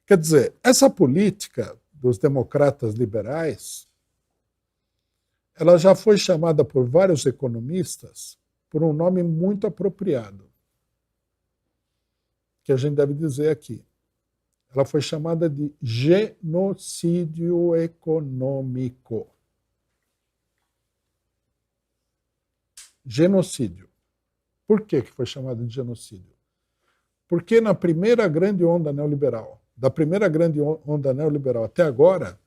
Quer dizer, essa política dos democratas liberais, ela já foi chamada por vários economistas por um nome muito apropriado, que a gente deve dizer aqui. Ela foi chamada de genocídio econômico. Genocídio. Por que foi chamada de genocídio? Porque na primeira grande onda neoliberal, da primeira grande onda neoliberal até agora,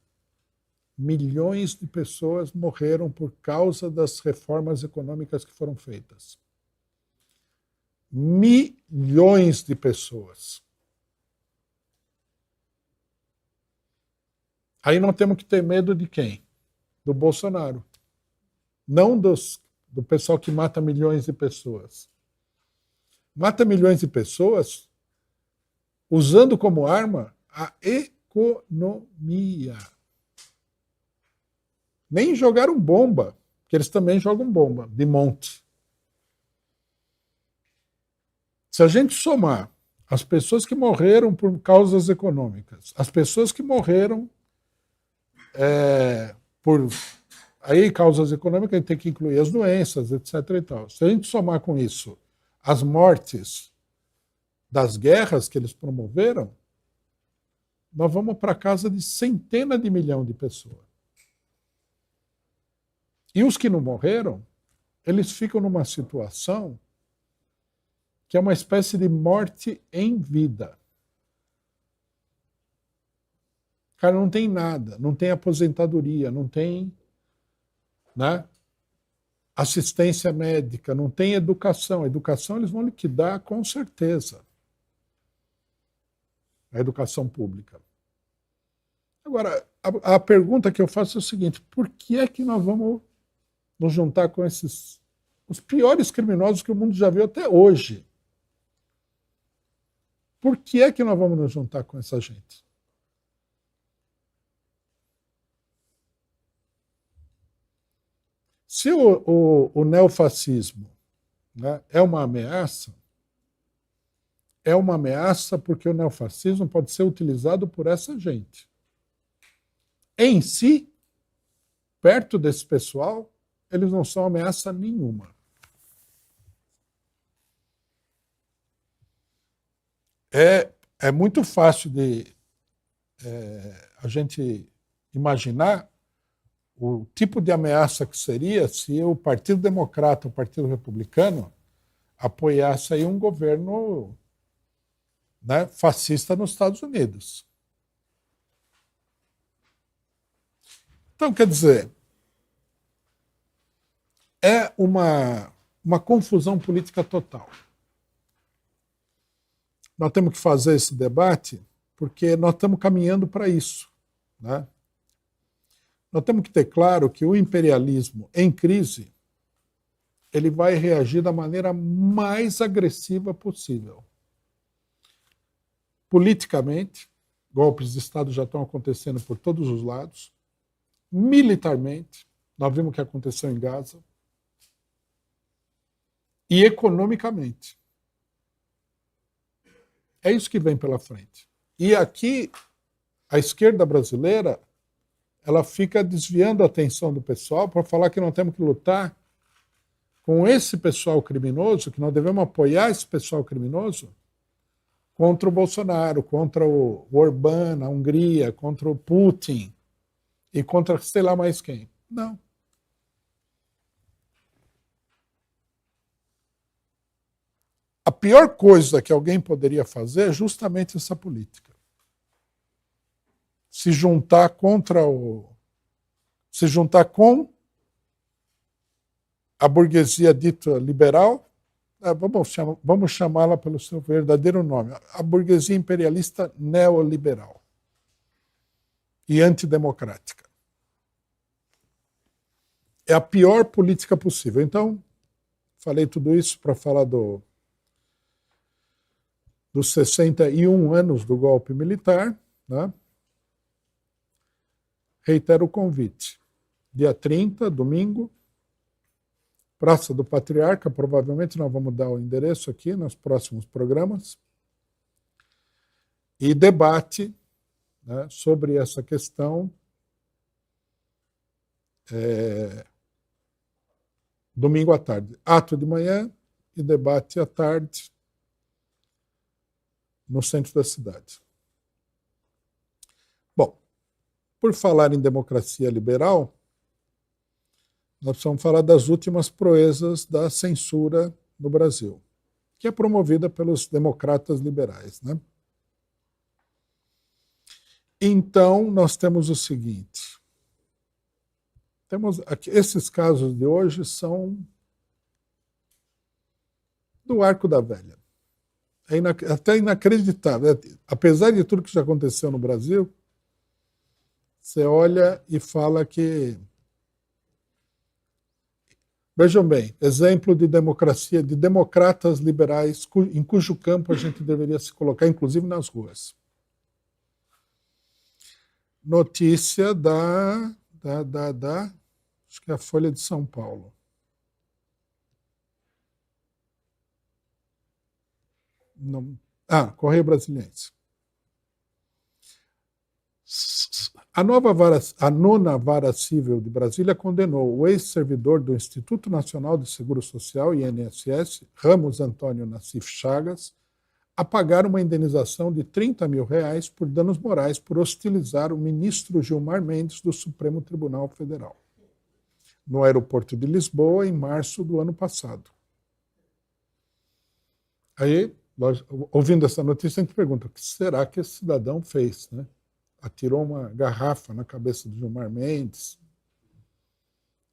milhões de pessoas morreram por causa das reformas econômicas que foram feitas. Milhões de pessoas. Aí não temos que ter medo de quem? Do Bolsonaro. Não do pessoal que mata milhões de pessoas. Mata milhões de pessoas usando como arma a economia. Nem jogaram bomba, porque eles também jogam bomba, de monte. Se a gente somar as pessoas que morreram por causas econômicas, as pessoas que morreram por aí causas econômicas, a gente tem que incluir as doenças, etc. e tal. Se a gente somar com isso as mortes das guerras que eles promoveram, nós vamos para casa de centenas de milhões de pessoas. E os que não morreram, eles ficam numa situação que é uma espécie de morte em vida. O cara não tem nada, não tem aposentadoria, não tem, né, assistência médica, não tem educação. A educação eles vão liquidar com certeza. A educação pública. Agora, a pergunta que eu faço é o seguinte: por que é que nós vamos nos juntar com os piores criminosos que o mundo já viu até hoje? Por que é que nós vamos nos juntar com essa gente? Se o neofascismo, né, é uma ameaça porque o neofascismo pode ser utilizado por essa gente. Em si, perto desse pessoal, eles não são ameaça nenhuma. É muito fácil de a gente imaginar o tipo de ameaça que seria se o Partido Democrata, o Partido Republicano, apoiasse aí um governo, né, fascista nos Estados Unidos. Então, quer dizer, é uma confusão política total. Nós temos que fazer esse debate porque nós estamos caminhando para isso, né? Nós temos que ter claro que o imperialismo em crise ele vai reagir da maneira mais agressiva possível. Politicamente, golpes de Estado já estão acontecendo por todos os lados. Militarmente, nós vimos o que aconteceu em Gaza. E economicamente. É isso que vem pela frente. E aqui, a esquerda brasileira, ela fica desviando a atenção do pessoal para falar que nós temos que lutar com esse pessoal criminoso, que nós devemos apoiar esse pessoal criminoso contra o Bolsonaro, contra o Orbán, a Hungria, contra o Putin e contra sei lá mais quem. Não. A pior coisa que alguém poderia fazer é justamente essa política. Se juntar se juntar com a burguesia dita liberal, vamos chamá-la pelo seu verdadeiro nome, a burguesia imperialista neoliberal e antidemocrática. É a pior política possível. Então, falei tudo isso para falar dos 61 anos do golpe militar, né? Reitero o convite. Dia 30, domingo, Praça do Patriarca, provavelmente nós vamos dar o endereço aqui nos próximos programas, e debate né, sobre essa questão domingo à tarde. Ato de manhã e debate à tarde no centro da cidade. Bom, por falar em democracia liberal, nós precisamos falar das últimas proezas da censura no Brasil, que é promovida pelos democratas liberais, né? Então, nós temos o seguinte. Temos aqui, esses casos de hoje são do Arco da Velha. É até inacreditável. Apesar de tudo que já aconteceu no Brasil, você olha e fala que... Vejam bem, exemplo de democracia, de democratas liberais, em cujo campo a gente deveria se colocar, inclusive nas ruas. Notícia acho que é a Folha de São Paulo. Não, Correio Brasiliense. A nona vara civil de Brasília condenou o ex-servidor do Instituto Nacional de Seguro Social, INSS, Ramos Antônio Nassif Chagas, a pagar uma indenização de R$30 mil por danos morais por hostilizar o ministro Gilmar Mendes do Supremo Tribunal Federal, no aeroporto de Lisboa, em março do ano passado. Aí, ouvindo essa notícia, a gente pergunta, o que será que esse cidadão fez, né? Atirou uma garrafa na cabeça do Gilmar Mendes,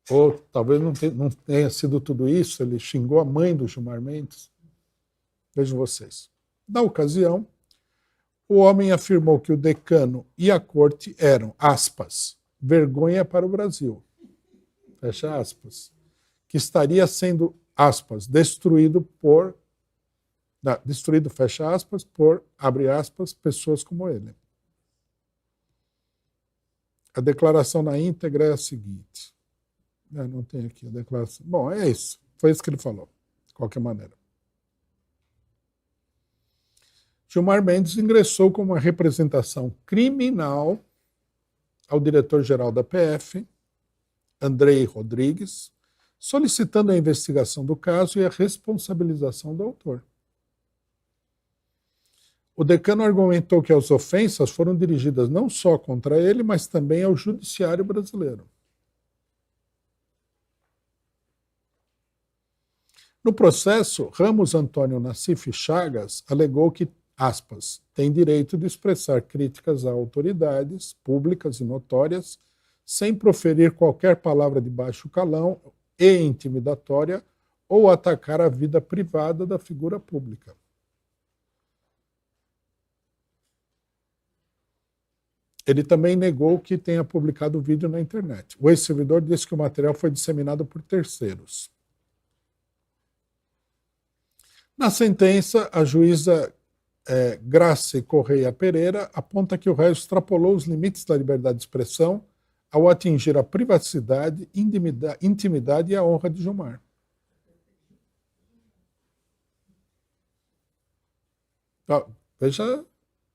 ou talvez não tenha sido tudo isso, ele xingou a mãe do Gilmar Mendes. Vejam vocês. Na ocasião, o homem afirmou que o decano e a corte eram, aspas, vergonha para o Brasil, fecha aspas, que estaria sendo, aspas, destruído, fecha aspas, por, abre aspas, pessoas como ele. A declaração na íntegra é a seguinte. Não tem aqui a declaração. Bom, é isso. Foi isso que ele falou, de qualquer maneira. Gilmar Mendes ingressou com uma representação criminal ao diretor-geral da PF, Andrei Rodrigues, solicitando a investigação do caso e a responsabilização do autor. O decano argumentou que as ofensas foram dirigidas não só contra ele, mas também ao judiciário brasileiro. No processo, Ramos Antônio Nassif Chagas alegou que, aspas, tem direito de expressar críticas a autoridades públicas e notórias, sem proferir qualquer palavra de baixo calão e intimidatória ou atacar a vida privada da figura pública. Ele também negou que tenha publicado o vídeo na internet. O ex-servidor disse que o material foi disseminado por terceiros. Na sentença, a juíza Grace Correia Pereira aponta que o réu extrapolou os limites da liberdade de expressão ao atingir a privacidade, intimidade e a honra de Gilmar. Veja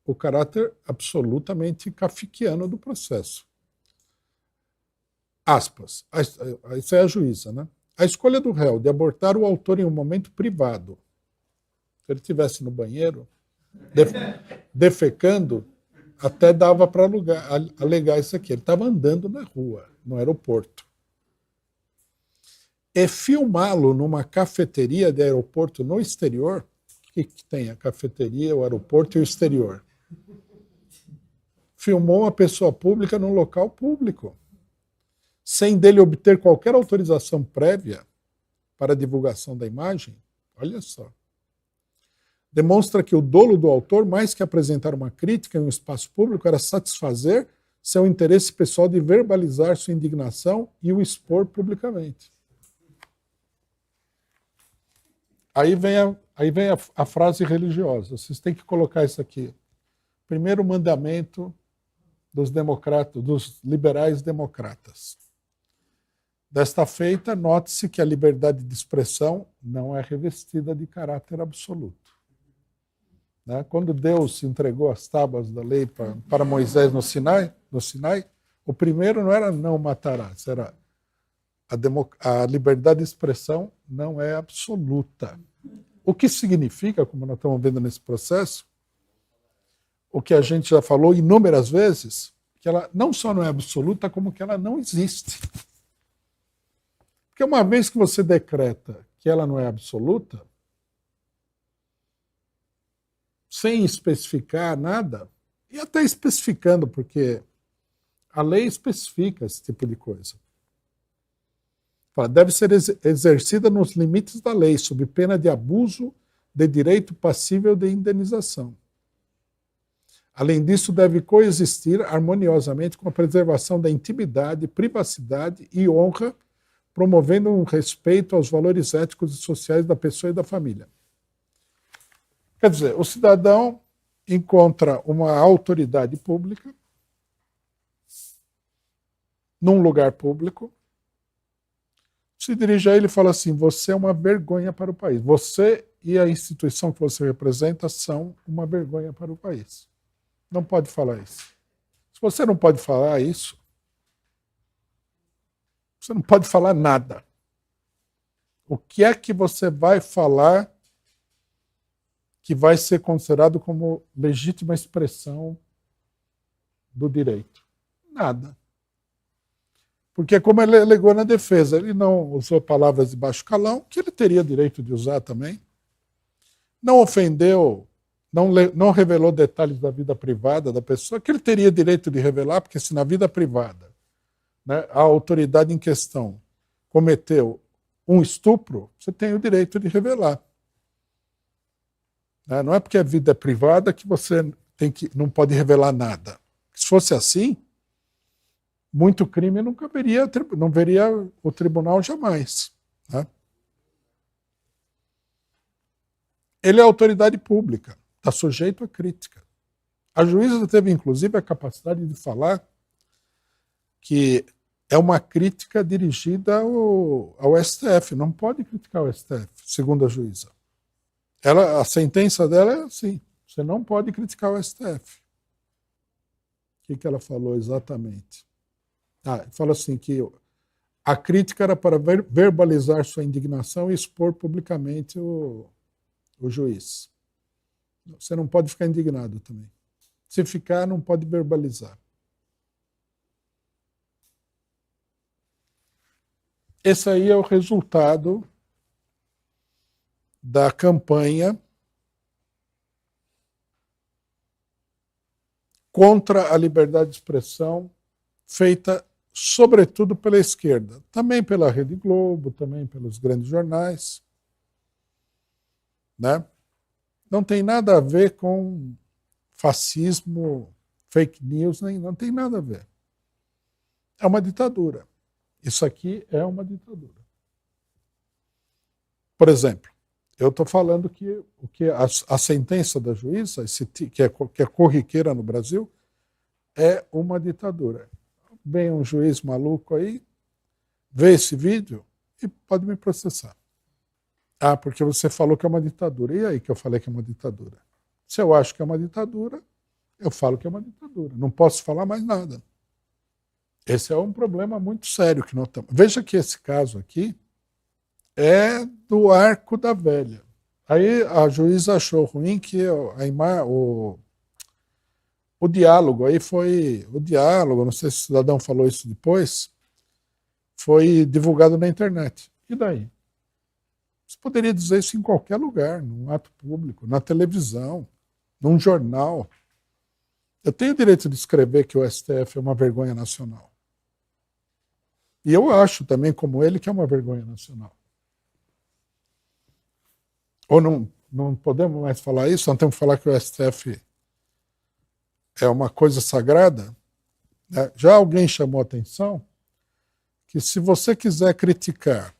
o caráter absolutamente kafkiano do processo. Aspas. Isso é a juíza, né? A escolha do réu de abortar o autor em um momento privado, se ele estivesse no banheiro, defecando, até dava para alegar isso aqui. Ele estava andando na rua, no aeroporto. E filmá-lo numa cafeteria de aeroporto no exterior, o que tem a cafeteria, o aeroporto e o exterior? Filmou uma pessoa pública num local público, sem dele obter qualquer autorização prévia para a divulgação da imagem. Olha só. Demonstra que o dolo do autor, mais que apresentar uma crítica em um espaço público, era satisfazer seu interesse pessoal de verbalizar sua indignação e o expor publicamente. Aí vem a frase religiosa. Vocês têm que colocar isso aqui. Primeiro mandamento dos democratas, dos liberais democratas. Desta feita, note-se que a liberdade de expressão não é revestida de caráter absoluto. né? Quando Deus entregou as tábuas da lei para Moisés no Sinai, o primeiro não era não matarás, era a liberdade de expressão não é absoluta. O que significa, como nós estamos vendo nesse processo, o que a gente já falou inúmeras vezes, que ela não só não é absoluta, como que ela não existe. Porque uma vez que você decreta que ela não é absoluta, sem especificar nada, e até especificando, porque a lei especifica esse tipo de coisa. Deve ser exercida nos limites da lei, sob pena de abuso de direito passível de indenização. Além disso, deve coexistir harmoniosamente com a preservação da intimidade, privacidade e honra, promovendo um respeito aos valores éticos e sociais da pessoa e da família. Quer dizer, o cidadão encontra uma autoridade pública num lugar público, se dirige a ele e fala assim: você é uma vergonha para o país. Você e a instituição que você representa são uma vergonha para o país. Não pode falar isso. Se você não pode falar isso, você não pode falar nada. O que é que você vai falar que vai ser considerado como legítima expressão do direito? Nada. Porque, como ele alegou na defesa, ele não usou palavras de baixo calão, que ele teria direito de usar também. Não ofendeu, não revelou detalhes da vida privada da pessoa, que ele teria direito de revelar, porque se na vida privada, né, a autoridade em questão cometeu um estupro, você tem o direito de revelar. Né? Não é porque a vida é privada que você não pode revelar nada. Se fosse assim, muito crime não veria o tribunal jamais. Né? Ele é autoridade pública, está sujeito a crítica. A juíza teve, inclusive, a capacidade de falar que é uma crítica dirigida ao STF. Não pode criticar o STF, segundo a juíza. A sentença dela é assim: você não pode criticar o STF. O que ela falou exatamente? Fala assim que a crítica era para verbalizar sua indignação e expor publicamente o juiz. Você não pode ficar indignado também. Se ficar, não pode verbalizar. Esse aí é o resultado da campanha contra a liberdade de expressão, feita sobretudo pela esquerda, também pela Rede Globo, também pelos grandes jornais. Né? Não tem nada a ver com fascismo, fake news, não tem nada a ver. É uma ditadura. Isso aqui é uma ditadura. Por exemplo, eu estou falando que a sentença da juíza, que é corriqueira no Brasil, é uma ditadura. Vem um juiz maluco aí, vê esse vídeo e pode me processar. Porque você falou que é uma ditadura. E aí que eu falei que é uma ditadura? Se eu acho que é uma ditadura, eu falo que é uma ditadura. Não posso falar mais nada. Esse é um problema muito sério que nós temos. Veja que esse caso aqui é do Arco da Velha. Aí a juíza achou ruim que o diálogo aí foi... O diálogo, não sei se o cidadão falou isso depois, foi divulgado na internet. E daí? Você poderia dizer isso em qualquer lugar, num ato público, na televisão, num jornal. Eu tenho o direito de escrever que o STF é uma vergonha nacional. E eu acho também, como ele, que é uma vergonha nacional. Ou não podemos mais falar isso? Não temos que falar que o STF é uma coisa sagrada? Já alguém chamou a atenção que se você quiser criticar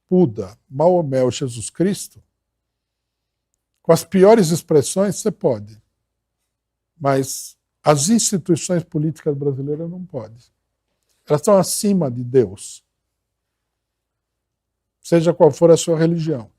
Buda, Maomé ou Jesus Cristo, com as piores expressões você pode. Mas as instituições políticas brasileiras não podem. Elas estão acima de Deus. Seja qual for a sua religião.